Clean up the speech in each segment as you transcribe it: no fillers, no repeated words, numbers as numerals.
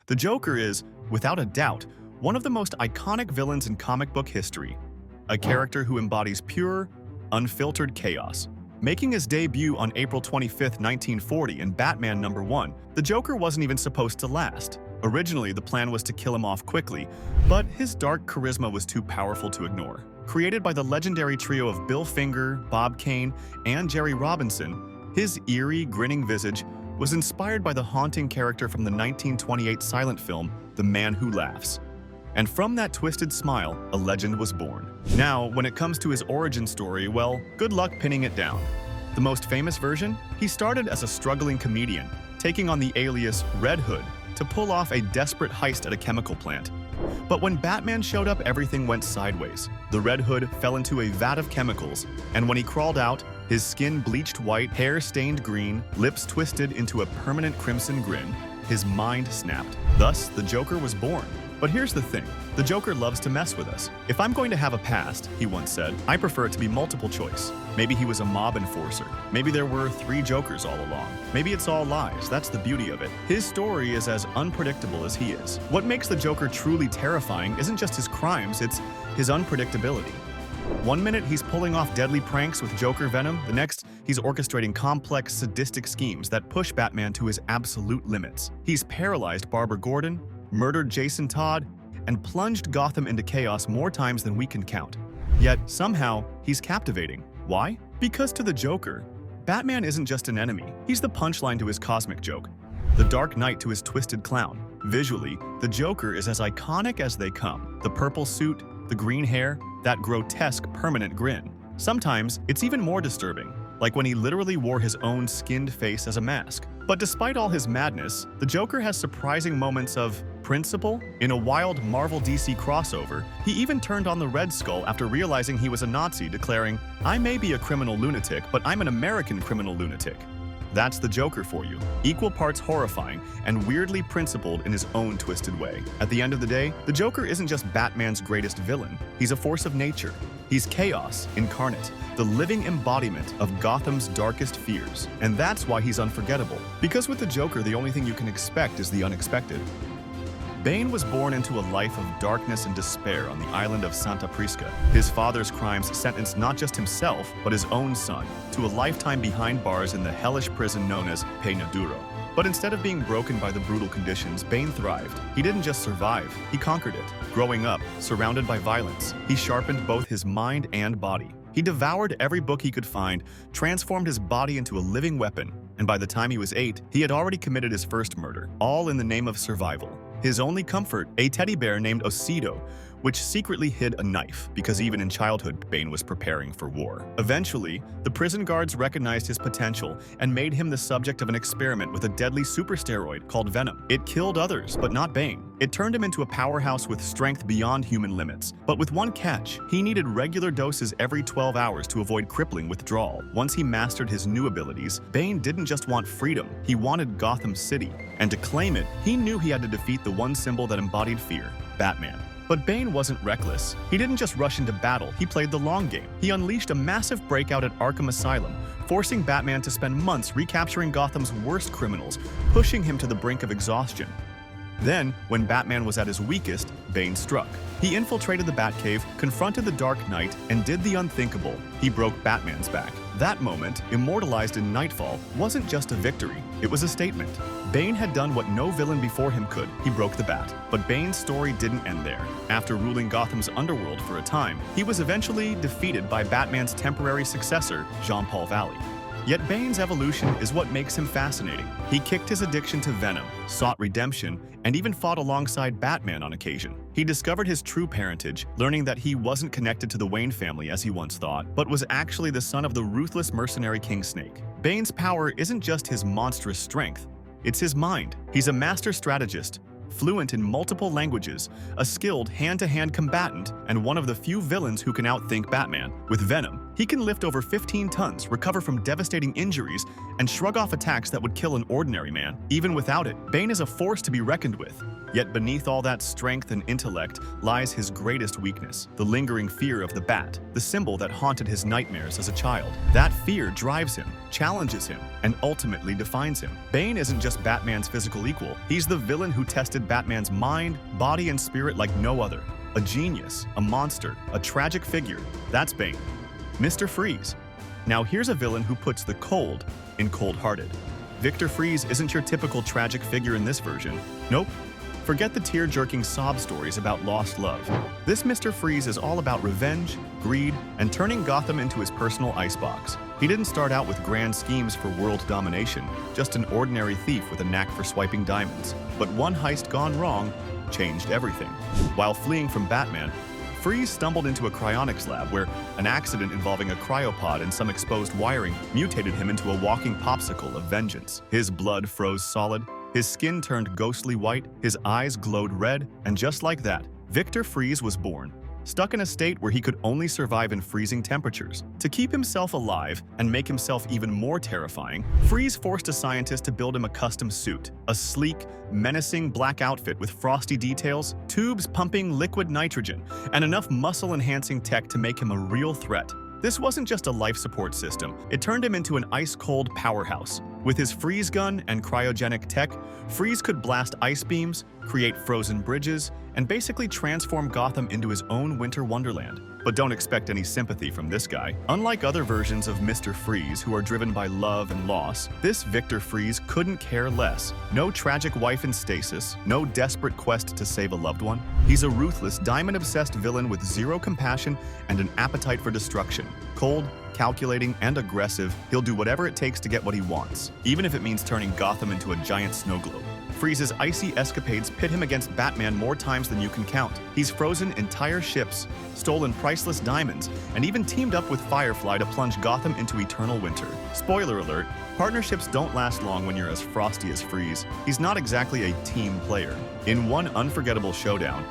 The Joker is, without a doubt, one of the most iconic villains in comic book history, a character who embodies pure, unfiltered chaos. Making his debut on April 25, 1940 in Batman #1, the Joker wasn't even supposed to last. Originally, the plan was to kill him off quickly, but his dark charisma was too powerful to ignore. Created by the legendary trio of Bill Finger, Bob Kane, and Jerry Robinson, his eerie, grinning visage was inspired by the haunting character from the 1928 silent film The Man Who Laughs. And from that twisted smile, a legend was born. Now, when it comes to his origin story, well, good luck pinning it down. The most famous version? He started as a struggling comedian, taking on the alias Red Hood to pull off a desperate heist at a chemical plant. But when Batman showed up, everything went sideways. The Red Hood fell into a vat of chemicals, and when he crawled out, his skin bleached white, hair stained green, lips twisted into a permanent crimson grin, his mind snapped. Thus, the Joker was born. But here's the thing, the Joker loves to mess with us. If I'm going to have a past, he once said, I prefer it to be multiple choice. Maybe he was a mob enforcer. Maybe there were 3 Jokers all along. Maybe it's all lies, that's the beauty of it. His story is as unpredictable as he is. What makes the Joker truly terrifying isn't just his crimes, it's his unpredictability. One minute he's pulling off deadly pranks with Joker venom, the next he's orchestrating complex, sadistic schemes that push Batman to his absolute limits. He's paralyzed Barbara Gordon, murdered Jason Todd, and plunged Gotham into chaos more times than we can count. Yet, somehow, he's captivating. Why? Because to the Joker, Batman isn't just an enemy, he's the punchline to his cosmic joke, the Dark Knight to his twisted clown. Visually, the Joker is as iconic as they come. The purple suit, the green hair, that grotesque permanent grin. Sometimes, it's even more disturbing, like when he literally wore his own skinned face as a mask. But despite all his madness, the Joker has surprising moments of principle. In a wild Marvel DC crossover, he even turned on the Red Skull after realizing he was a Nazi, declaring, I may be a criminal lunatic, but I'm an American criminal lunatic. That's the Joker for you, equal parts horrifying and weirdly principled in his own twisted way. At the end of the day, the Joker isn't just Batman's greatest villain, he's a force of nature. He's chaos incarnate, the living embodiment of Gotham's darkest fears. And that's why he's unforgettable. Because with the Joker, the only thing you can expect is the unexpected. Bane was born into a life of darkness and despair on the island of Santa Prisca. His father's crimes sentenced not just himself, but his own son, to a lifetime behind bars in the hellish prison known as Pena Duro. But instead of being broken by the brutal conditions, Bane thrived. He didn't just survive, he conquered it. Growing up, surrounded by violence, he sharpened both his mind and body. He devoured every book he could find, transformed his body into a living weapon, and by the time he was 8, he had already committed his first murder, all in the name of survival. His only comfort, a teddy bear named Osido, which secretly hid a knife, because even in childhood, Bane was preparing for war. Eventually, the prison guards recognized his potential and made him the subject of an experiment with a deadly super steroid called Venom. It killed others, but not Bane. It turned him into a powerhouse with strength beyond human limits. But with one catch, he needed regular doses every 12 hours to avoid crippling withdrawal. Once he mastered his new abilities, Bane didn't just want freedom, he wanted Gotham City. And to claim it, he knew he had to defeat the one symbol that embodied fear, Batman. But Bane wasn't reckless. He didn't just rush into battle, he played the long game. He unleashed a massive breakout at Arkham Asylum, forcing Batman to spend months recapturing Gotham's worst criminals, pushing him to the brink of exhaustion. Then, when Batman was at his weakest, Bane struck. He infiltrated the Batcave, confronted the Dark Knight, and did the unthinkable. He broke Batman's back. That moment, immortalized in Nightfall, wasn't just a victory, it was a statement. Bane had done what no villain before him could. He broke the bat. But Bane's story didn't end there. After ruling Gotham's underworld for a time, he was eventually defeated by Batman's temporary successor, Jean-Paul Valley. Yet Bane's evolution is what makes him fascinating. He kicked his addiction to venom, sought redemption, and even fought alongside Batman on occasion. He discovered his true parentage, learning that he wasn't connected to the Wayne family as he once thought, but was actually the son of the ruthless mercenary King Snake. Bane's power isn't just his monstrous strength, it's his mind. He's a master strategist, fluent in multiple languages, a skilled hand-to-hand combatant, and one of the few villains who can outthink Batman. With Venom, He can lift over 15 tons, recover from devastating injuries, and shrug off attacks that would kill an ordinary man. Even without it, Bane is a force to be reckoned with. Yet beneath all that strength and intellect lies his greatest weakness, the lingering fear of the bat, the symbol that haunted his nightmares as a child. That fear drives him, challenges him, and ultimately defines him. Bane isn't just Batman's physical equal. He's the villain who tested Batman's mind, body, and spirit like no other. A genius, a monster, a tragic figure. That's Bane. Mr. Freeze. Now here's a villain who puts the cold in cold-hearted. Victor Freeze isn't your typical tragic figure in this version. Nope. Forget the tear-jerking sob stories about lost love. This Mr. Freeze is all about revenge, greed, and turning Gotham into his personal icebox. He didn't start out with grand schemes for world domination, just an ordinary thief with a knack for swiping diamonds. But one heist gone wrong changed everything. While fleeing from Batman, Freeze stumbled into a cryonics lab where an accident involving a cryopod and some exposed wiring mutated him into a walking popsicle of vengeance. His blood froze solid, his skin turned ghostly white, his eyes glowed red, and just like that, Victor Freeze was born, stuck in a state where he could only survive in freezing temperatures. To keep himself alive and make himself even more terrifying, Freeze forced a scientist to build him a custom suit, a sleek, menacing black outfit with frosty details, tubes pumping liquid nitrogen, and enough muscle-enhancing tech to make him a real threat. This wasn't just a life support system, it turned him into an ice-cold powerhouse. With his freeze gun and cryogenic tech, Freeze could blast ice beams, create frozen bridges, and basically transform Gotham into his own winter wonderland. But don't expect any sympathy from this guy. Unlike other versions of Mr. Freeze who are driven by love and loss, this Victor Freeze couldn't care less. No tragic wife in stasis, no desperate quest to save a loved one. He's a ruthless, diamond-obsessed villain with zero compassion and an appetite for destruction. Cold, calculating, and aggressive, he'll do whatever it takes to get what he wants, even if it means turning Gotham into a giant snow globe. Freeze's icy escapades pit him against Batman more times than you can count. He's frozen entire ships, stolen priceless diamonds, and even teamed up with Firefly to plunge Gotham into eternal winter. Spoiler alert, partnerships don't last long when you're as frosty as Freeze. He's not exactly a team player. In one unforgettable showdown,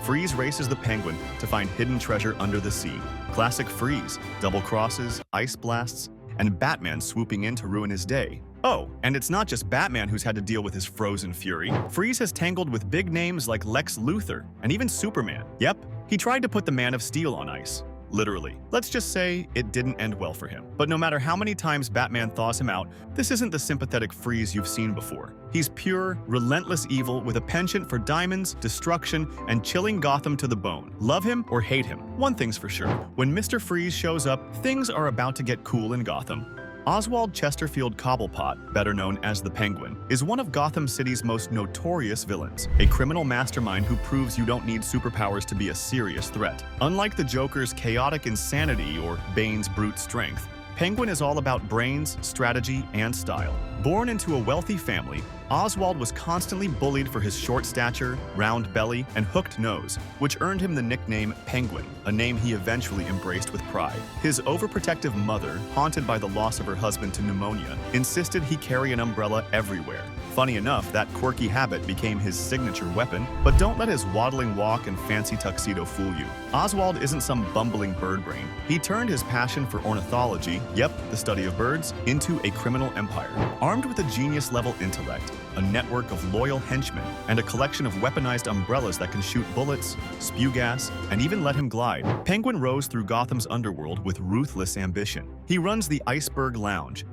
Freeze races the Penguin to find hidden treasure under the sea. Classic Freeze, double crosses, ice blasts, and Batman swooping in to ruin his day. Oh, and it's not just Batman who's had to deal with his frozen fury. Freeze has tangled with big names like Lex Luthor and even Superman. Yep, he tried to put the Man of Steel on ice. Literally. Let's just say it didn't end well for him. But no matter how many times Batman thaws him out, this isn't the sympathetic Freeze you've seen before. He's pure, relentless evil with a penchant for diamonds, destruction, and chilling Gotham to the bone. Love him or hate him, one thing's for sure. When Mr. Freeze shows up, things are about to get cool in Gotham. Oswald Chesterfield Cobblepot, better known as the Penguin, is one of Gotham City's most notorious villains, a criminal mastermind who proves you don't need superpowers to be a serious threat. Unlike the Joker's chaotic insanity or Bane's brute strength, Penguin is all about brains, strategy, and style. Born into a wealthy family, Oswald was constantly bullied for his short stature, round belly, and hooked nose, which earned him the nickname Penguin, a name he eventually embraced with pride. His overprotective mother, haunted by the loss of her husband to pneumonia, insisted he carry an umbrella everywhere. Funny enough, that quirky habit became his signature weapon, but don't let his waddling walk and fancy tuxedo fool you. Oswald isn't some bumbling bird brain. He turned his passion for ornithology, yep, the study of birds, into a criminal empire. Armed with a genius-level intellect, a network of loyal henchmen, and a collection of weaponized umbrellas that can shoot bullets, spew gas, and even let him glide, Penguin rose through Gotham's underworld with ruthless ambition. He runs the Iceberg Lounge,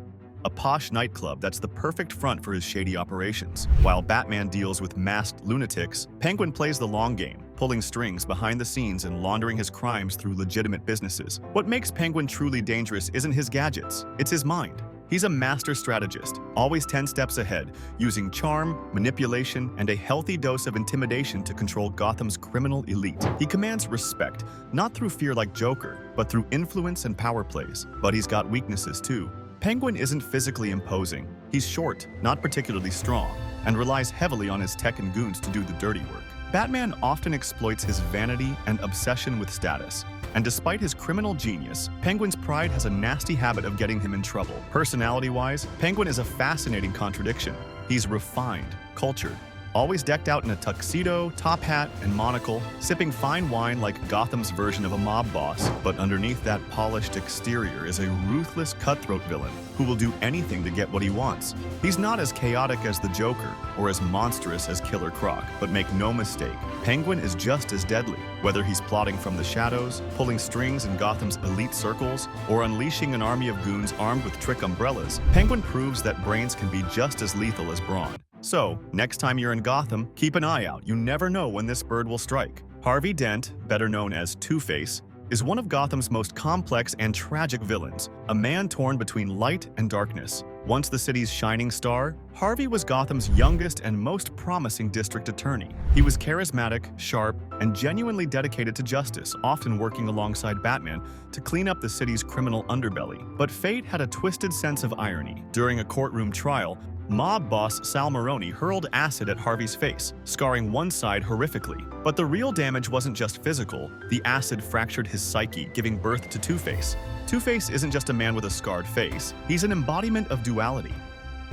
a posh nightclub that's the perfect front for his shady operations. While Batman deals with masked lunatics, Penguin plays the long game, pulling strings behind the scenes and laundering his crimes through legitimate businesses. What makes Penguin truly dangerous isn't his gadgets, it's his mind. He's a master strategist, always 10 steps ahead, using charm, manipulation, and a healthy dose of intimidation to control Gotham's criminal elite. He commands respect, not through fear like Joker, but through influence and power plays. But he's got weaknesses too. Penguin isn't physically imposing. He's short, not particularly strong, and relies heavily on his tech and goons to do the dirty work. Batman often exploits his vanity and obsession with status. And despite his criminal genius, Penguin's pride has a nasty habit of getting him in trouble. Personality-wise, Penguin is a fascinating contradiction. He's refined, cultured, always decked out in a tuxedo, top hat, and monocle, sipping fine wine like Gotham's version of a mob boss. But underneath that polished exterior is a ruthless cutthroat villain who will do anything to get what he wants. He's not as chaotic as the Joker or as monstrous as Killer Croc, but make no mistake, Penguin is just as deadly. Whether he's plotting from the shadows, pulling strings in Gotham's elite circles, or unleashing an army of goons armed with trick umbrellas, Penguin proves that brains can be just as lethal as brawn. So, next time you're in Gotham, keep an eye out. You never know when this bird will strike. Harvey Dent, better known as Two-Face, is one of Gotham's most complex and tragic villains, a man torn between light and darkness. Once the city's shining star, Harvey was Gotham's youngest and most promising district attorney. He was charismatic, sharp, and genuinely dedicated to justice, often working alongside Batman to clean up the city's criminal underbelly. But fate had a twisted sense of irony. During a courtroom trial, mob boss Sal Maroni hurled acid at Harvey's face, scarring one side horrifically. But the real damage wasn't just physical. The acid fractured his psyche, giving birth to Two-Face. Two-Face isn't just a man with a scarred face. He's an embodiment of duality.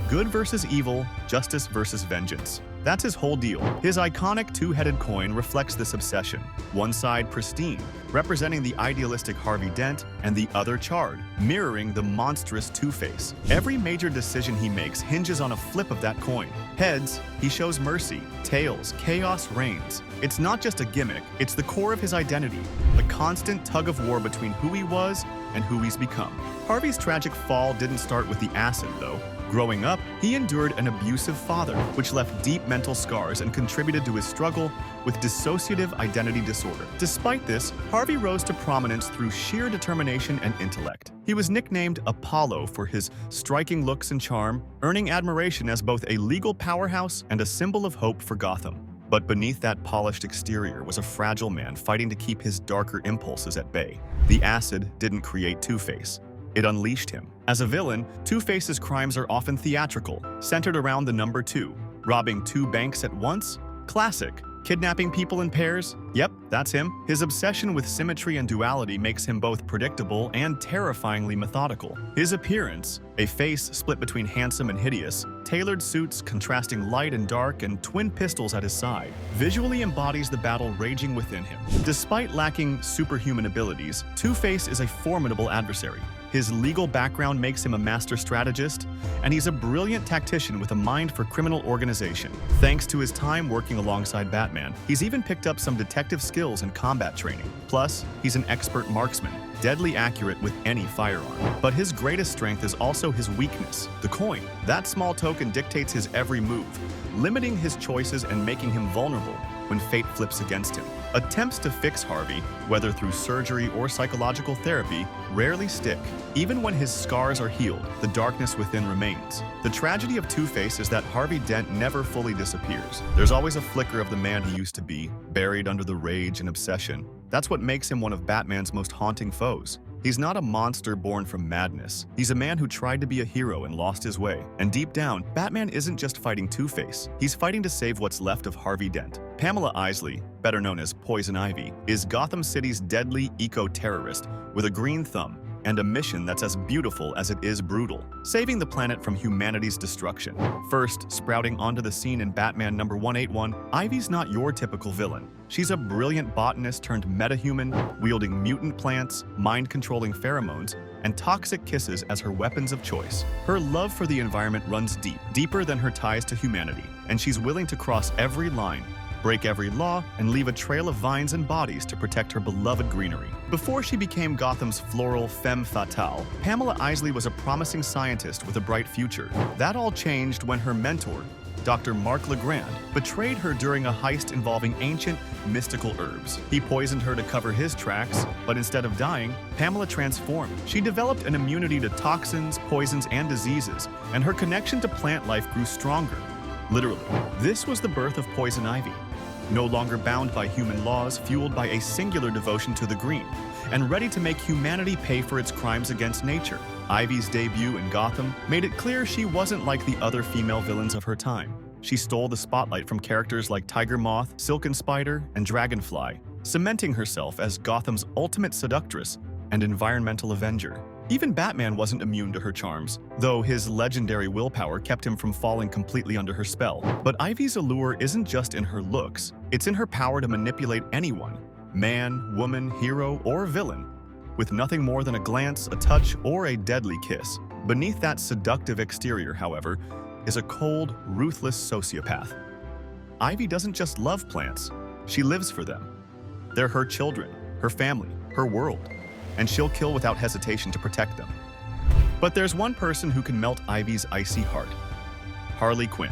Good versus evil, justice versus vengeance. That's his whole deal. His iconic two-headed coin reflects this obsession. One side pristine, representing the idealistic Harvey Dent, and the other charred, mirroring the monstrous Two-Face. Every major decision he makes hinges on a flip of that coin. Heads, he shows mercy. Tails, chaos reigns. It's not just a gimmick, it's the core of his identity, a constant tug of war between who he was and who he's become. Harvey's tragic fall didn't start with the acid, though. Growing up, he endured an abusive father, which left deep mental scars and contributed to his struggle with dissociative identity disorder. Despite this, Harvey rose to prominence through sheer determination and intellect. He was nicknamed Apollo for his striking looks and charm, earning admiration as both a legal powerhouse and a symbol of hope for Gotham. But beneath that polished exterior was a fragile man fighting to keep his darker impulses at bay. The acid didn't create Two-Face. It unleashed him. As a villain, Two-Face's crimes are often theatrical, centered around the number 2. Robbing 2 banks at once? Classic. Kidnapping people in pairs? Yep, that's him. His obsession with symmetry and duality makes him both predictable and terrifyingly methodical. His appearance, a face split between handsome and hideous, tailored suits contrasting light and dark, and twin pistols at his side, visually embodies the battle raging within him. Despite lacking superhuman abilities, Two-Face is a formidable adversary. His legal background makes him a master strategist, and he's a brilliant tactician with a mind for criminal organization. Thanks to his time working alongside Batman, he's even picked up some detective skills and combat training. Plus, he's an expert marksman, deadly accurate with any firearm. But his greatest strength is also his weakness, the coin. That small token dictates his every move, limiting his choices and making him vulnerable when fate flips against him. Attempts to fix Harvey, whether through surgery or psychological therapy, rarely stick. Even when his scars are healed, the darkness within remains. The tragedy of Two-Face is that Harvey Dent never fully disappears. There's always a flicker of the man he used to be, buried under the rage and obsession. That's what makes him one of Batman's most haunting foes. He's not a monster born from madness. He's a man who tried to be a hero and lost his way. And deep down, Batman isn't just fighting Two-Face. He's fighting to save what's left of Harvey Dent. Pamela Isley, better known as Poison Ivy, is Gotham City's deadly eco-terrorist with a green thumb and a mission that's as beautiful as it is brutal, saving the planet from humanity's destruction. First, sprouting onto the scene in Batman number 181, Ivy's not your typical villain. She's a brilliant botanist turned metahuman, wielding mutant plants, mind-controlling pheromones, and toxic kisses as her weapons of choice. Her love for the environment runs deep, deeper than her ties to humanity, and she's willing to cross every line, break every law, and leave a trail of vines and bodies to protect her beloved greenery. Before she became Gotham's floral femme fatale, Pamela Isley was a promising scientist with a bright future. That all changed when her mentor, Dr. Mark Legrand, betrayed her during a heist involving ancient, mystical herbs. He poisoned her to cover his tracks, but instead of dying, Pamela transformed. She developed an immunity to toxins, poisons, and diseases, and her connection to plant life grew stronger. Literally. This was the birth of Poison Ivy. No longer bound by human laws, fueled by a singular devotion to the green, and ready to make humanity pay for its crimes against nature. Ivy's debut in Gotham made it clear she wasn't like the other female villains of her time. She stole the spotlight from characters like Tiger Moth, Silken Spider, and Dragonfly, cementing herself as Gotham's ultimate seductress and environmental avenger. Even Batman wasn't immune to her charms, though his legendary willpower kept him from falling completely under her spell. But Ivy's allure isn't just in her looks, it's in her power to manipulate anyone, man, woman, hero, or villain, with nothing more than a glance, a touch, or a deadly kiss. Beneath that seductive exterior, however, is a cold, ruthless sociopath. Ivy doesn't just love plants, she lives for them. They're her children, her family, her world, and she'll kill without hesitation to protect them. But there's one person who can melt Ivy's icy heart: Harley Quinn.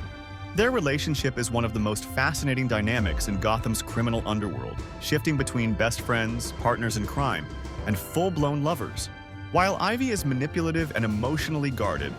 Their relationship is one of the most fascinating dynamics in Gotham's criminal underworld, shifting between best friends, partners in crime, and full-blown lovers. While Ivy is manipulative and emotionally guarded,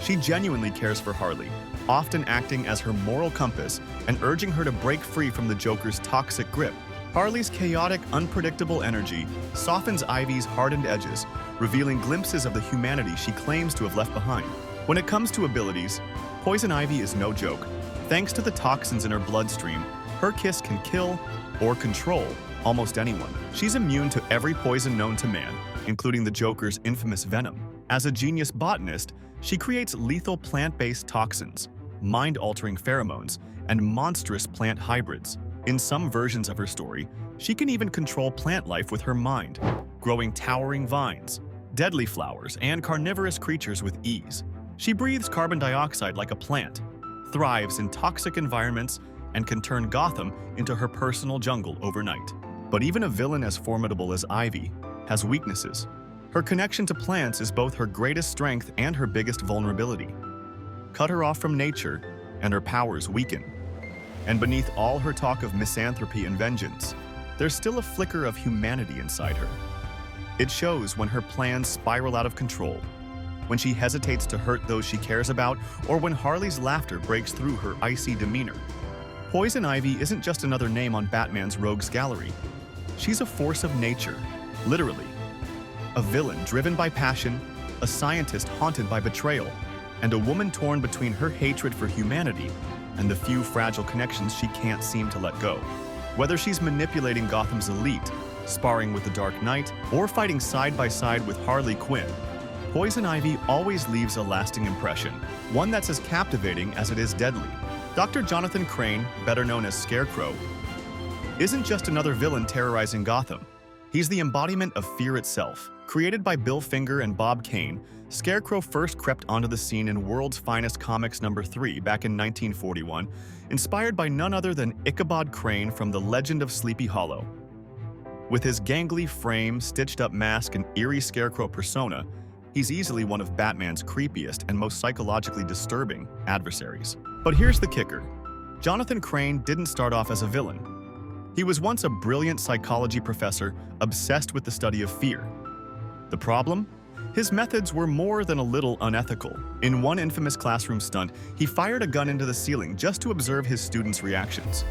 she genuinely cares for Harley, often acting as her moral compass and urging her to break free from the Joker's toxic grip. Harley's chaotic, unpredictable energy softens Ivy's hardened edges, revealing glimpses of the humanity she claims to have left behind. When it comes to abilities, Poison Ivy is no joke. Thanks to the toxins in her bloodstream, her kiss can kill or control almost anyone. She's immune to every poison known to man, including the Joker's infamous venom. As a genius botanist, she creates lethal plant-based toxins, mind-altering pheromones, and monstrous plant hybrids. In some versions of her story, she can even control plant life with her mind, growing towering vines, deadly flowers, and carnivorous creatures with ease. She breathes carbon dioxide like a plant, thrives in toxic environments, and can turn Gotham into her personal jungle overnight. But even a villain as formidable as Ivy has weaknesses. Her connection to plants is both her greatest strength and her biggest vulnerability. Cut her off from nature, and her powers weaken. And beneath all her talk of misanthropy and vengeance, there's still a flicker of humanity inside her. It shows when her plans spiral out of control, when she hesitates to hurt those she cares about, or when Harley's laughter breaks through her icy demeanor. Poison Ivy isn't just another name on Batman's rogues gallery. She's a force of nature, literally. A villain driven by passion, a scientist haunted by betrayal, and a woman torn between her hatred for humanity and the few fragile connections she can't seem to let go. Whether she's manipulating Gotham's elite, sparring with the Dark Knight, or fighting side by side with Harley Quinn, Poison Ivy always leaves a lasting impression, one that's as captivating as it is deadly. Dr. Jonathan Crane, better known as Scarecrow, isn't just another villain terrorizing Gotham. He's the embodiment of fear itself. Created by Bill Finger and Bob Kane, Scarecrow first crept onto the scene in World's Finest Comics #3 back in 1941, inspired by none other than Ichabod Crane from The Legend of Sleepy Hollow. With his gangly frame, stitched-up mask, and eerie Scarecrow persona, he's easily one of Batman's creepiest and most psychologically disturbing adversaries. But here's the kicker. Jonathan Crane didn't start off as a villain. He was once a brilliant psychology professor obsessed with the study of fear. The problem? His methods were more than a little unethical. In one infamous classroom stunt, he fired a gun into the ceiling just to observe his students' reactions.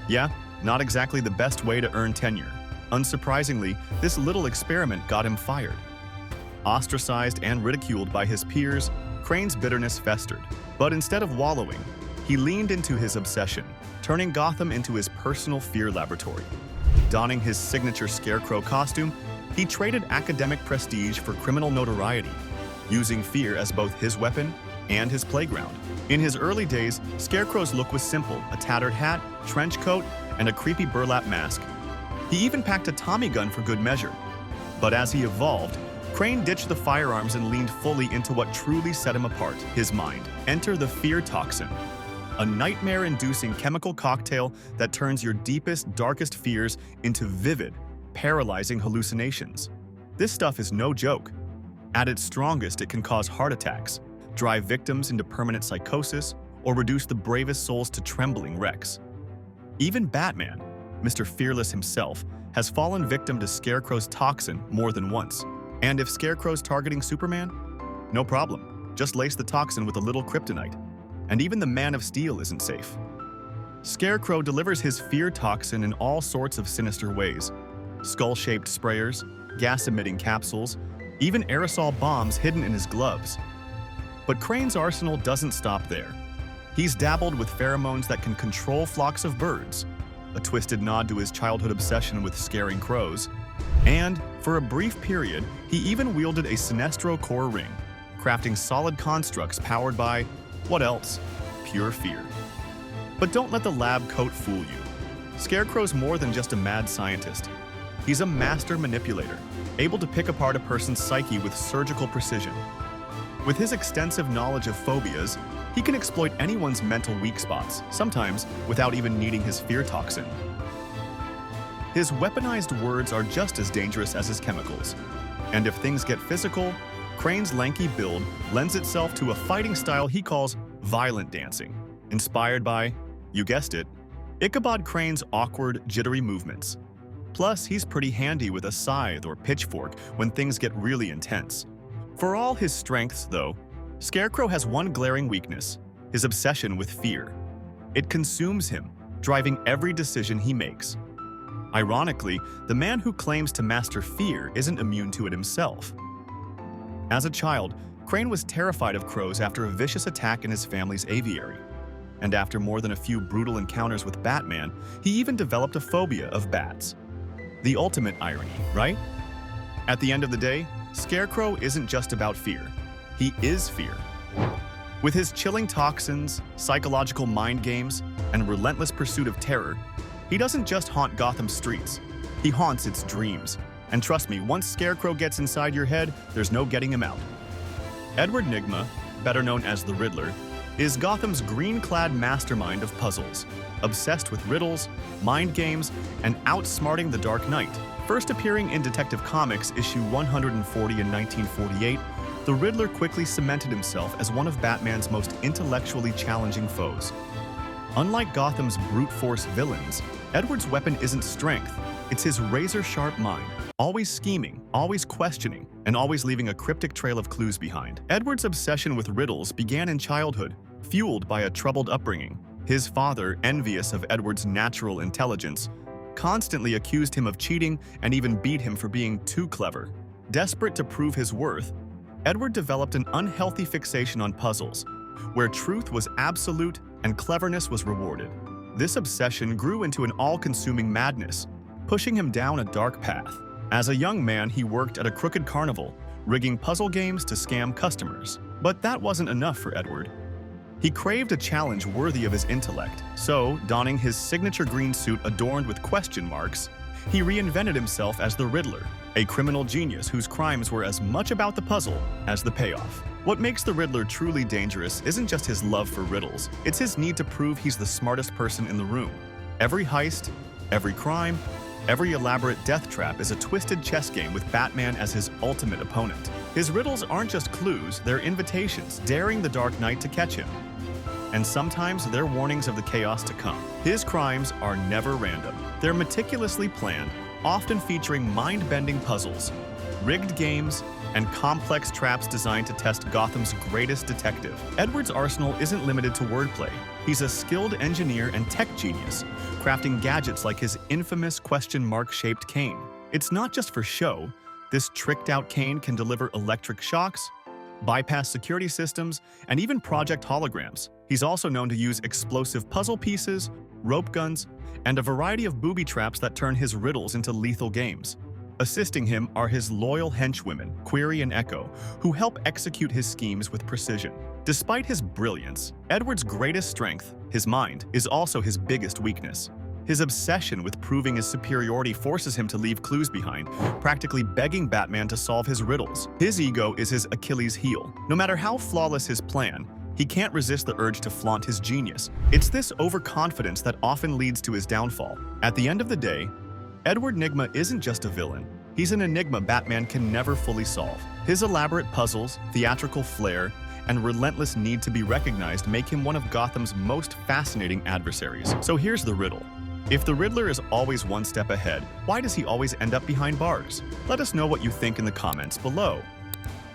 Yeah, not exactly the best way to earn tenure. Unsurprisingly, this little experiment got him fired. Ostracized and ridiculed by his peers, Crane's bitterness festered. But instead of wallowing, he leaned into his obsession, turning Gotham into his personal fear laboratory. Donning his signature Scarecrow costume, he traded academic prestige for criminal notoriety, using fear as both his weapon and his playground. In his early days, Scarecrow's look was simple: a tattered hat, trench coat, and a creepy burlap mask. He even packed a Tommy gun for good measure. But as he evolved, Crane ditched the firearms and leaned fully into what truly set him apart: his mind. Enter the fear toxin, a nightmare-inducing chemical cocktail that turns your deepest, darkest fears into vivid, paralyzing hallucinations. This stuff is no joke. At its strongest, it can cause heart attacks, drive victims into permanent psychosis, or reduce the bravest souls to trembling wrecks. Even Batman, Mr. Fearless himself, has fallen victim to Scarecrow's toxin more than once. And if Scarecrow's targeting Superman? No problem. Just lace the toxin with a little kryptonite. And even the Man of Steel isn't safe. Scarecrow delivers his fear toxin in all sorts of sinister ways: skull-shaped sprayers, gas-emitting capsules, even aerosol bombs hidden in his gloves. But Crane's arsenal doesn't stop there. He's dabbled with pheromones that can control flocks of birds, a twisted nod to his childhood obsession with scaring crows, And, for a brief period, he even wielded a Sinestro core ring, crafting solid constructs powered by, what else? Pure fear. But don't let the lab coat fool you. Scarecrow's more than just a mad scientist. He's a master manipulator, able to pick apart a person's psyche with surgical precision. With his extensive knowledge of phobias, he can exploit anyone's mental weak spots, sometimes without even needing his fear toxin. His weaponized words are just as dangerous as his chemicals. And if things get physical, Crane's lanky build lends itself to a fighting style he calls violent dancing, inspired by, you guessed it, Ichabod Crane's awkward, jittery movements. Plus, he's pretty handy with a scythe or pitchfork when things get really intense. For all his strengths, though, Scarecrow has one glaring weakness: his obsession with fear. It consumes him, driving every decision he makes. Ironically, the man who claims to master fear isn't immune to it himself. As a child, Crane was terrified of crows after a vicious attack in his family's aviary. And after more than a few brutal encounters with Batman, he even developed a phobia of bats. The ultimate irony, right? At the end of the day, Scarecrow isn't just about fear. He is fear. With his chilling toxins, psychological mind games, and relentless pursuit of terror, he doesn't just haunt Gotham's streets. He haunts its dreams. And trust me, once Scarecrow gets inside your head, there's no getting him out. Edward Nygma, better known as the Riddler, is Gotham's green-clad mastermind of puzzles, obsessed with riddles, mind games, and outsmarting the Dark Knight. First appearing in Detective Comics issue 140 in 1948, the Riddler quickly cemented himself as one of Batman's most intellectually challenging foes. Unlike Gotham's brute force villains, Edward's weapon isn't strength, it's his razor-sharp mind, always scheming, always questioning, and always leaving a cryptic trail of clues behind. Edward's obsession with riddles began in childhood, fueled by a troubled upbringing. His father, envious of Edward's natural intelligence, constantly accused him of cheating and even beat him for being too clever. Desperate to prove his worth, Edward developed an unhealthy fixation on puzzles, where truth was absolute and cleverness was rewarded. This obsession grew into an all-consuming madness, pushing him down a dark path. As a young man, he worked at a crooked carnival, rigging puzzle games to scam customers. But that wasn't enough for Edward. He craved a challenge worthy of his intellect, so, donning his signature green suit adorned with question marks, he reinvented himself as the Riddler, a criminal genius whose crimes were as much about the puzzle as the payoff. What makes the Riddler truly dangerous isn't just his love for riddles, it's his need to prove he's the smartest person in the room. Every heist, every crime, every elaborate death trap is a twisted chess game with Batman as his ultimate opponent. His riddles aren't just clues, they're invitations, daring the Dark Knight to catch him. And sometimes they're warnings of the chaos to come. His crimes are never random. They're meticulously planned, often featuring mind-bending puzzles, rigged games, and complex traps designed to test Gotham's greatest detective. Edward's arsenal isn't limited to wordplay. He's a skilled engineer and tech genius, crafting gadgets like his infamous question mark-shaped cane. It's not just for show. This tricked-out cane can deliver electric shocks, bypass security systems, and even project holograms. He's also known to use explosive puzzle pieces, rope guns, and a variety of booby traps that turn his riddles into lethal games. Assisting him are his loyal henchwomen, Query and Echo, who help execute his schemes with precision. Despite his brilliance, Edward's greatest strength, his mind, is also his biggest weakness. His obsession with proving his superiority forces him to leave clues behind, practically begging Batman to solve his riddles. His ego is his Achilles heel. No matter how flawless his plan, he can't resist the urge to flaunt his genius. It's this overconfidence that often leads to his downfall. At the end of the day, Edward Nygma isn't just a villain. He's an enigma Batman can never fully solve. His elaborate puzzles, theatrical flair, and relentless need to be recognized make him one of Gotham's most fascinating adversaries. So here's the riddle. If the Riddler is always one step ahead, why does he always end up behind bars? Let us know what you think in the comments below.